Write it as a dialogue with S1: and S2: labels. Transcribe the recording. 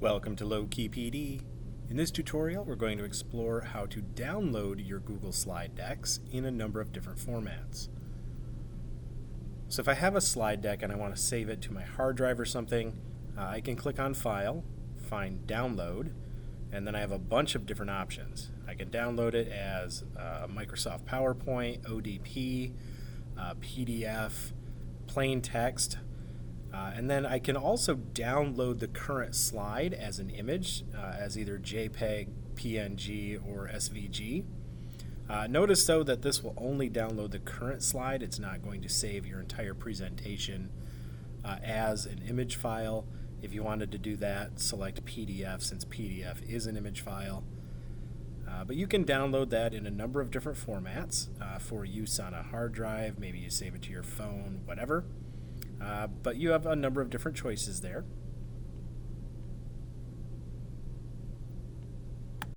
S1: Welcome to Low-Key PD. In this tutorial, we're going to explore how to download your Google slide decks in a number of different formats. So if I have a slide deck and I want to save it to my hard drive or something, I can click on File, find Download, and then I have a bunch of different options. I can download it as Microsoft PowerPoint, ODP, PDF, plain text, and then I can also download the current slide as an image, as either JPEG, PNG, or SVG. Notice though that this will only download the current slide. It's not going to save your entire presentation as an image file. If you wanted to do that, select PDF since PDF is an image file. But you can download that in a number of different formats for use on a hard drive. Maybe you save it to your phone, whatever. But you have a number of different choices there.